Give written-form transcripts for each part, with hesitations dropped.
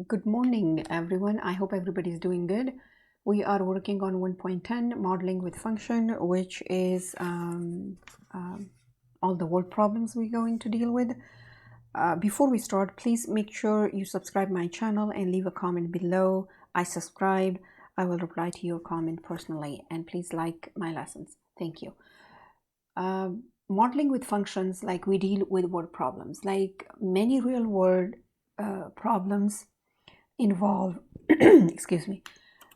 Good morning, everyone. I hope everybody's doing good. We are working on 1.10 modeling with function, which is all the word problems we're going to deal with. Before we start, please make sure you subscribe my channel and leave a comment below. I subscribed. I will reply to your comment personally, and please like my lessons. Thank you. Modeling with functions, like we deal with word problems, like many real world problems involve excuse me,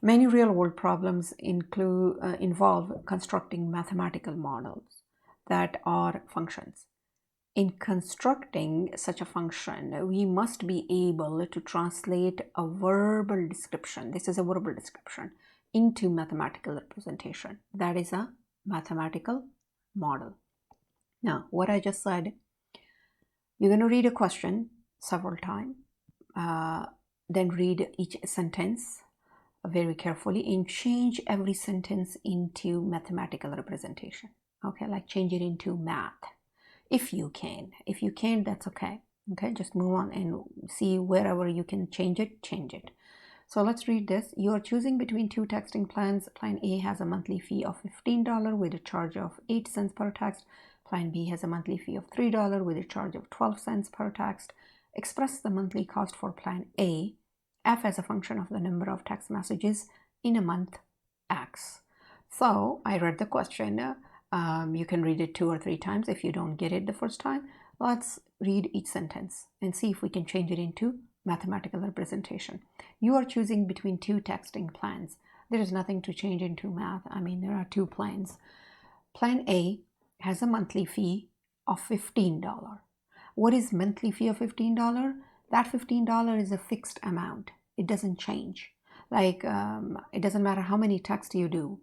many real world problems involve constructing mathematical models that are functions. In constructing such a function, we must be able to translate a verbal description, this is a verbal description, into mathematical representation. That is a mathematical model. Now, what I just said, you're going to read a question several times, then read each sentence very carefully and change every sentence into mathematical representation. Okay, like change it into math if you can. If you can't, that's okay. Okay, just move on and see wherever you can change it, change it. So let's read this. You are choosing between two texting plans. Plan A has a monthly fee of $15 with a charge of 8 cents per text. Plan B has a monthly fee of $3 with a charge of 12 cents per text. Express the monthly cost for Plan A, F as a function of the number of text messages in a month, X. So I read the question. You can read it 2 or 3 times if you don't get it the first time. Let's read each sentence and see if we can change it into mathematical representation. You are choosing between two texting plans. There is nothing to change into math. I mean, there are 2 plans. Plan A has a monthly fee of $15. What is monthly fee of $15? That $15 is a fixed amount. It doesn't change. Like, it doesn't matter how many texts you do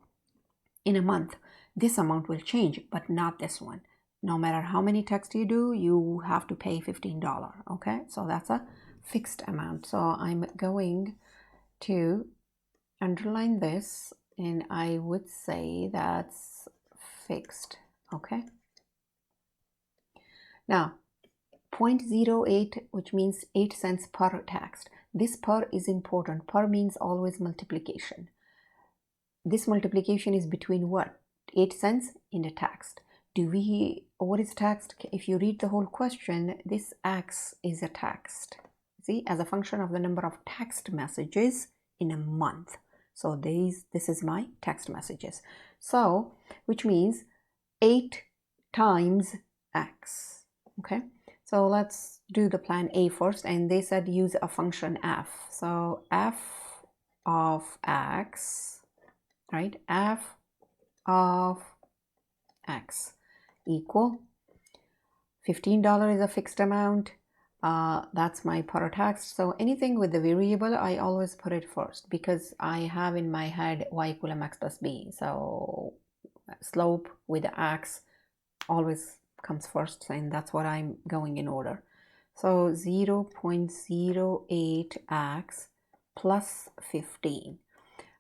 in a month. This amount will change, but not this one. No matter how many texts you do, you have to pay $15. Okay, so that's a fixed amount. So I'm going to underline this, and I would say that's fixed. Okay. Now, 0.08, which means 8 cents per text. This per is important. Per means always multiplication. This multiplication is between what? 8 cents in a text. What is text? If you read the whole question, this X is a text. See, as a function of the number of text messages in a month. So this is my text messages. So, which means 8 times X. Okay. So let's do the plan A first, and they said use a function f. So f of x, right? F of x equal $15 is a fixed amount. That's my per text. So anything with the variable, I always put it first because I have in my head y equal mx plus b. So slope with the x always comes first, and that's what I'm going in order. So 0.08x plus 15.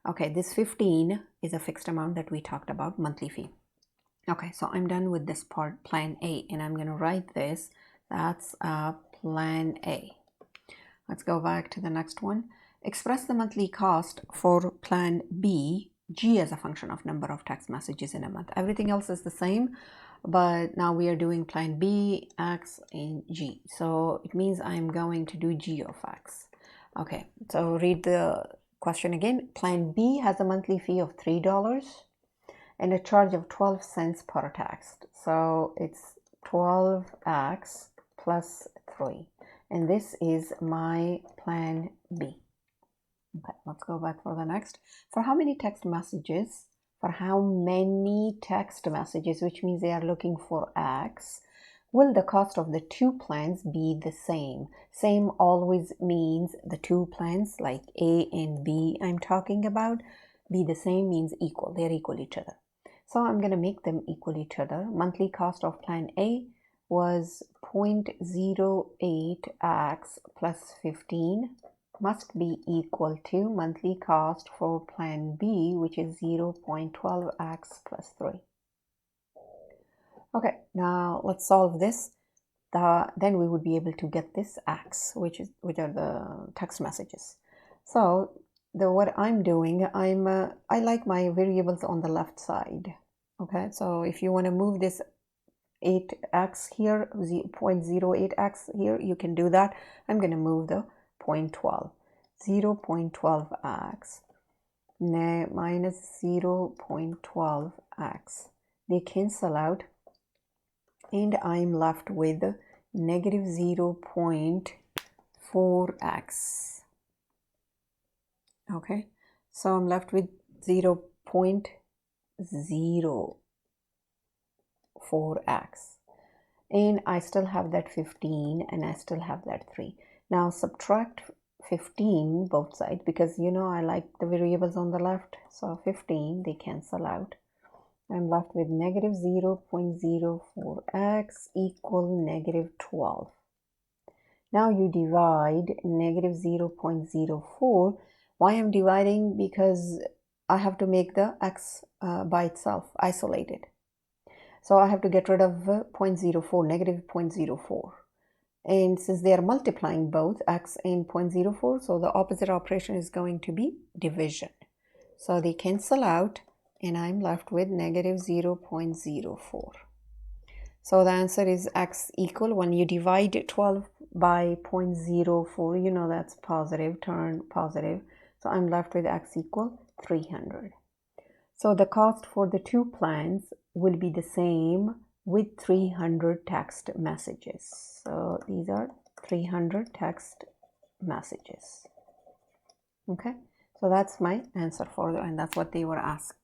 Okay, this 15 is a fixed amount that we talked about, monthly fee. Okay, so I'm done with this part, plan A, and I'm going to write this. That's plan A. Let's go back to the next one. Express the monthly cost for plan B, G as a function of number of text messages in a month. Everything else is the same, but now we are doing plan B, X, and G. So it means I'm going to do G of X. Okay, so read the question again. Plan B has a monthly fee of $3 and a charge of 12 cents per text. So it's 12x plus 3. And this is my plan B. Okay, let's go back for the next. For how many text messages? For how many text messages, which means they are looking for X, will the cost of the 2 plans be the same? Same always means the 2 plans, like A and B I'm talking about, be the same means equal. They're equal each other. So I'm going to make them equal each other. Monthly cost of plan A was 0.08x plus 15 must be equal to monthly cost for plan B, which is 0.12x plus 3. Okay, now let's solve this. then we would be able to get this x, which are the text messages. So what I'm doing, I like my variables on the left side. Okay, so if you want to move this 8x here, 0.08x here, you can do that. I'm going to move the 0.12, 0.12x minus 0.12x. They cancel out, and I'm left with negative 0.4x. Okay, so I'm left with 0.04x, and I still have that 15, and I still have that 3. Now subtract 15 both sides, because you know I like the variables on the left. So 15, they cancel out. I'm left with negative 0.04x equal negative 12. Now you divide negative 0.04. Why I'm dividing? Because I have to make the x by itself isolated. So I have to get rid of 0.04, negative 0.04. And since they are multiplying both x and 0.04, so the opposite operation is going to be division. So they cancel out, and I'm left with negative 0.04. So the answer is x equal, when you divide 12 by 0.04, you know that's positive, turn positive. So I'm left with x equal 300. So the cost for the 2 plans will be the same with 300 text messages. So these are 300 text messages. Okay, so that's my answer for the, and that's what they were asking.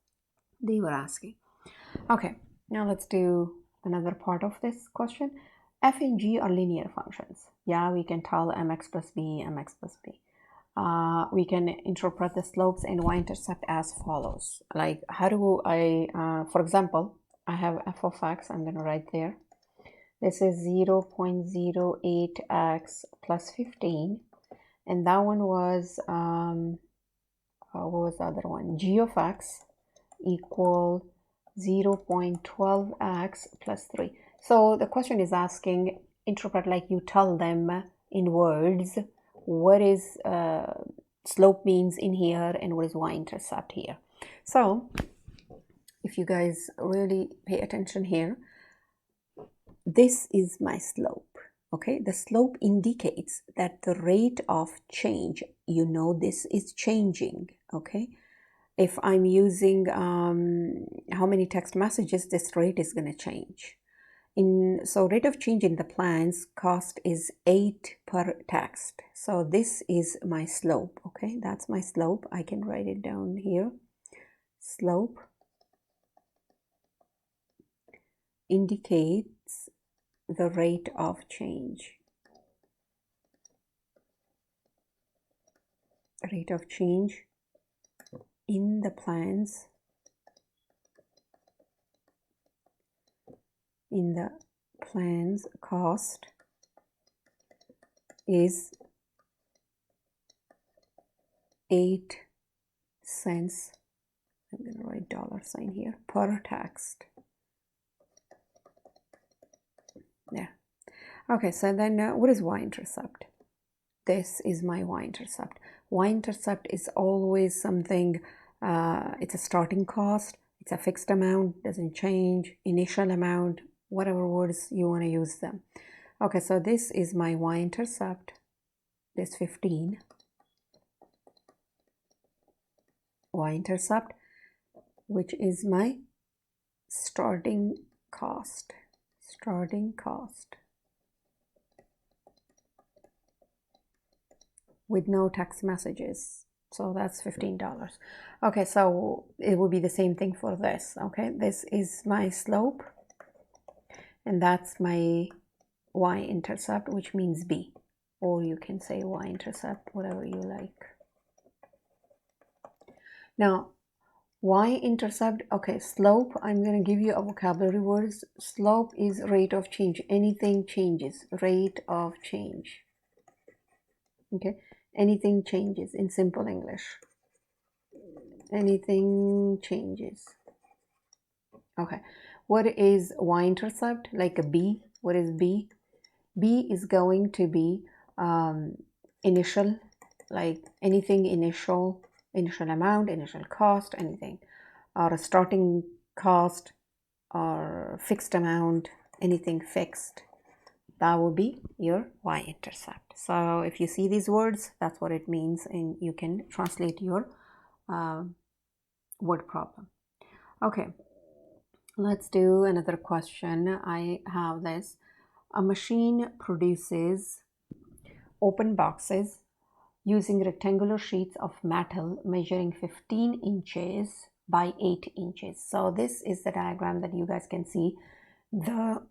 Okay, now let's do another part of this question. F and G are linear functions. Yeah, we can tell mx plus b, mx plus b. We can interpret the slopes and y-intercept as follows. Like, how do I, for example, I have f of x, I'm going to write there. This is 0.08x plus 15. And that one was, what was the other one? G of x equal 0.12x plus 3. So the question is asking, interpret like you tell them in words, what is slope means in here and what is y-intercept here. So if you guys really pay attention here, this is my slope. Okay, the slope indicates that the rate of change, you know, this is changing. Okay, if I'm using how many text messages, this rate is going to change. So rate of change in the plans cost is 8 per text. So this is my slope. Okay, that's my slope. I can write it down here. Slope indicates the rate of change. Rate of change in the plans, cost is 8 cents. I'm going to write $sign here per text. Yeah. Okay, so then what is y-intercept? This is my y-intercept. Y-intercept is always something, it's a starting cost, it's a fixed amount, doesn't change, initial amount, whatever words you want to use them. Okay, so this is my y-intercept, this 15. Y-intercept, which is my starting cost. With no text messages. So that's $15. Okay, so it will be the same thing for this. Okay, this is my slope, and that's my y-intercept, which means b, or you can say y-intercept, whatever you like. Now, y-intercept, okay, slope, I'm going to give you a vocabulary words. Slope is rate of change. Anything changes, rate of change. Okay, anything changes in simple English. Anything changes. Okay, what is y-intercept? Like a b, what is b? B is going to be initial, like anything initial amount, initial cost, anything, or a starting cost, or fixed amount, anything fixed. That will be your y-intercept. So if you see these words, that's what it means, and you can translate your word problem. Okay, let's do another question. I have this. A machine produces open boxes using rectangular sheets of metal measuring 15 inches by 8 inches. So this is the diagram that you guys can see. The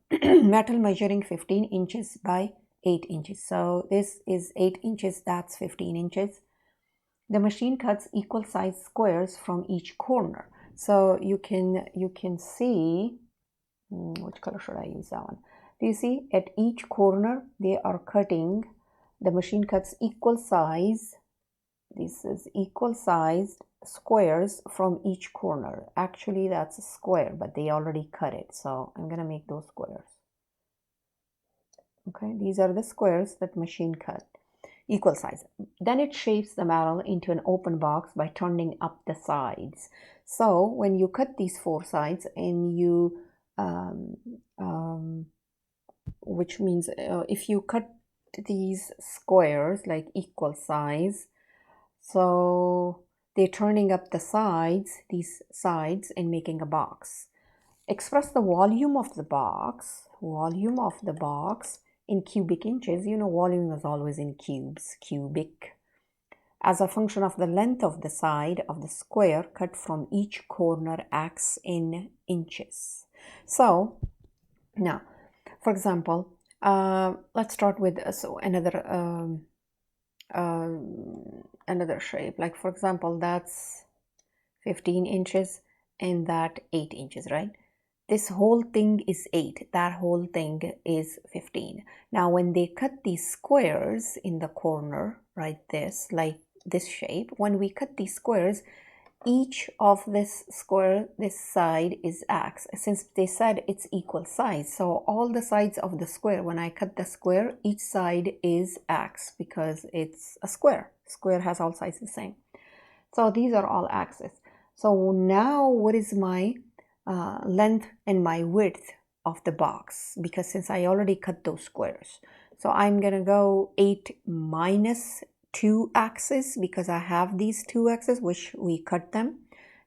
metal measuring 15 inches by 8 inches. So this is 8 inches, that's 15 inches. The machine cuts equal size squares from each corner. So you can see, which color should I use that one? Do you see at each corner they are cutting, the machine cuts equal size, this is equal sized squares from each corner. Actually that's a square, but they already cut it, so I'm gonna make those squares. Okay, these are the squares that machine cut, equal size. Then it shapes the metal into an open box by turning up the sides. So when you cut these four sides and you which means if you cut these squares like equal size, so they're turning up the sides, these sides, and making a box. Express the volume of the box, in cubic inches. You know, volume is always in cubes, cubic, as a function of the length of the side of the square cut from each corner acts in inches. So now, for example, let's start with another shape. Like for example, that's 15 inches and that 8 inches, right? This whole thing is 8, that whole thing is 15. Now when they cut these squares in the corner, right, this, like this shape, when we cut these squares, each of this square, this side is x. Since they said it's equal size, so all the sides of the square, when I cut the square, each side is x because it's a square. Square has all sides the same. So these are all x's. So now what is my length and my width of the box? Because since I already cut those squares, so I'm gonna go 8 minus 2 x's because I have these 2 x's which we cut them,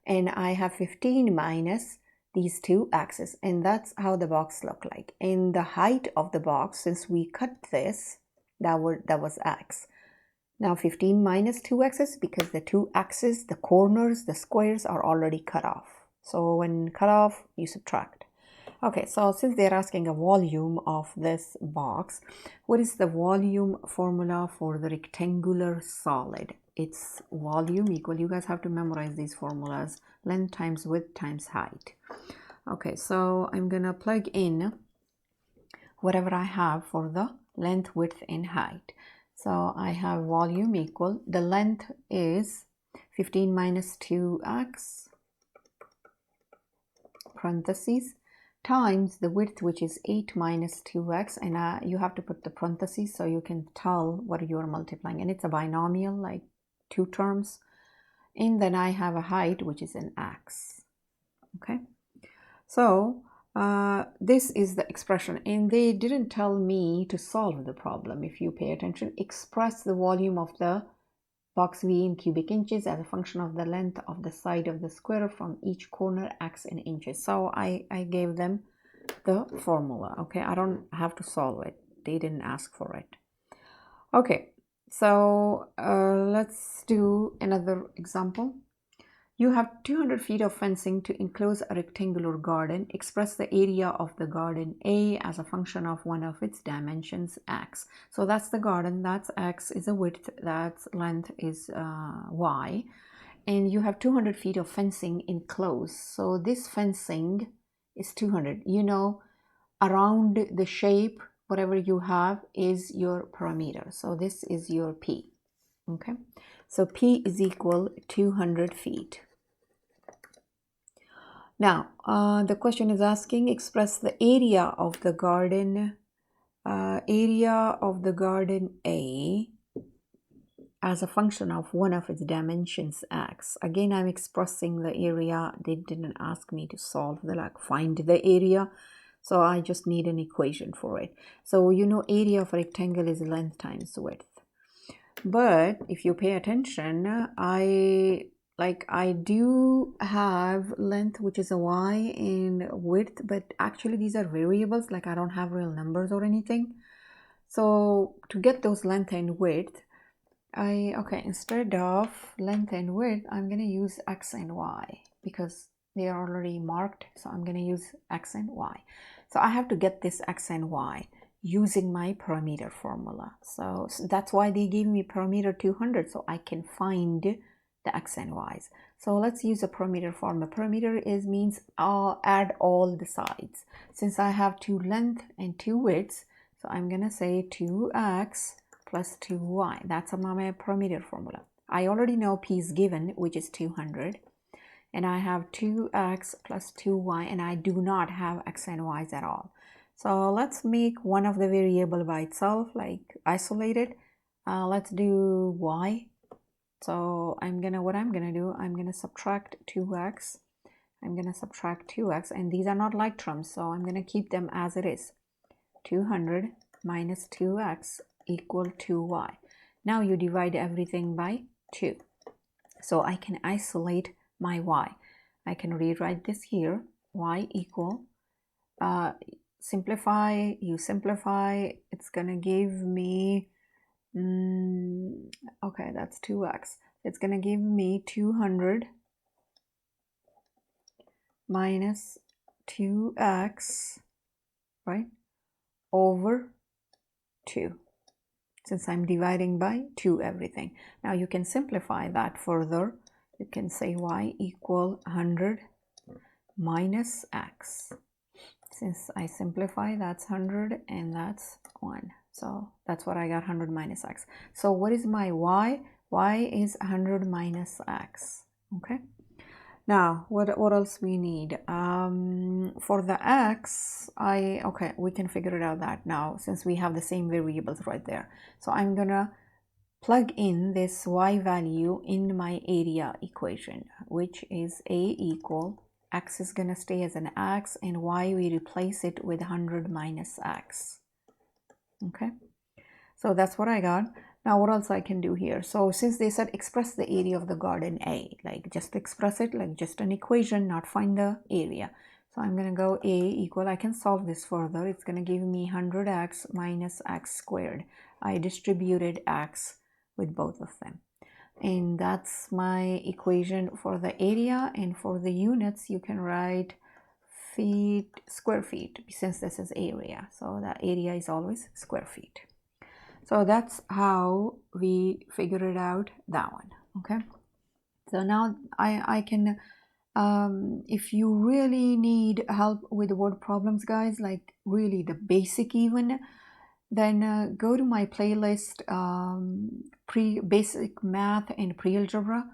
and I have 15 minus these 2 x's, and that's how the box look like. And the height of the box, since we cut this, that was x. Now 15 minus 2 x's, because the 2 x's, the corners, the squares are already cut off. So when cut off, you subtract. Okay, so since they're asking a volume of this box, what is the volume formula for the rectangular solid? It's volume equal, you guys have to memorize these formulas, length times width times height. Okay, so I'm gonna plug in whatever I have for the length, width, and height. So I have volume equal, the length is 15 minus 2x, parentheses, times the width, which is 8 minus 2x, and you have to put the parentheses so you can tell what you are multiplying, and it's a binomial, like 2 terms. And then I have a height, which is an x. Okay, so this is the expression, and they didn't tell me to solve the problem. If you pay attention, express the volume of the box V in cubic inches as a function of the length of the side of the square from each corner x in inches. So I gave them the formula. Okay, I don't have to solve it, they didn't ask for it. Okay, so let's do another example. You have 200 feet of fencing to enclose a rectangular garden. Express the area of the garden A as a function of one of its dimensions, x. So that's the garden, that's x, is a width, that's length is y. And you have 200 feet of fencing enclosed. So this fencing is 200. You know, around the shape, whatever you have is your perimeter. So this is your P. Okay, so P is equal 200 feet. Now, the question is asking, express the area of the garden area of the garden A as a function of one of its dimensions x. Again, I'm expressing the area. They didn't ask me to solve the find the area, so I just need an equation for it. So you know, area of a rectangle is length times width. But if you pay attention, I do have length, which is a y, and width, but actually these are variables. Like, I don't have real numbers or anything. So to get those length and width, instead of length and width, I'm going to use x and y because they are already marked. So I'm going to use x and y. So I have to get this x and y using my parameter formula. So that's why they gave me parameter 200, so I can find the x and y's. So let's use a parameter formula. Parameter means I'll add all the sides. Since I have 2 length and 2 widths, so I'm going to say 2x plus 2y. That's my parameter formula. I already know p is given, which is 200. And I have 2x plus 2y, and I do not have x and y's at all. So let's make one of the variable by itself, like isolated. Let's do y. So I'm gonna subtract 2x. I'm gonna subtract 2x, and these are not like terms, so I'm gonna keep them as it is. 200 minus 2x equal 2y. Now you divide everything by 2. So I can isolate my y. I can rewrite this here. Y equal, simplify, you simplify, it's gonna give me, okay, that's 2x. It's gonna give me 200 minus 2x, right, over 2. Since I'm dividing by 2 everything. Now you can simplify that further. You can say y equal 100 minus x. Since I simplify, that's 100 and that's 1. So that's what I got, 100 minus x. So what is my y? Y is 100 minus x. Okay. Now, what else we need? For the x, we can figure it out that now since we have the same variables right there. So I'm gonna plug in this y value in my area equation, which is a equal, x is gonna stay as an x, and y we replace it with 100 minus x. Okay, so that's what I got. Now what else I can do here? So since they said express the area of the garden A, like just express it like just an equation, not find the area. So I'm going to go A equal, I can solve this further. It's going to give me 100x minus x squared. I distributed x with both of them. And that's my equation for the area. And for the units, you can write feet, square feet, since this is area. So the area is always square feet. So that's how we figured out that one. Okay, so now I can, if you really need help with word problems, guys, like really the basic even, then go to my playlist, basic math and pre-algebra,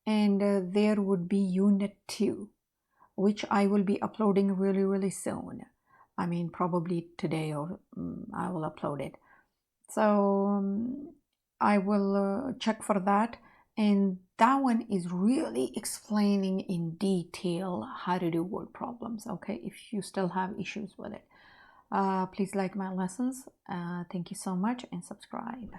and there would be unit 2, which I will be uploading really soon. I mean, probably today, or I will upload it. So I will check for that, and that one is really explaining in detail how to do word problems. Okay, if you still have issues with it, please like my lessons. Thank you so much, and subscribe.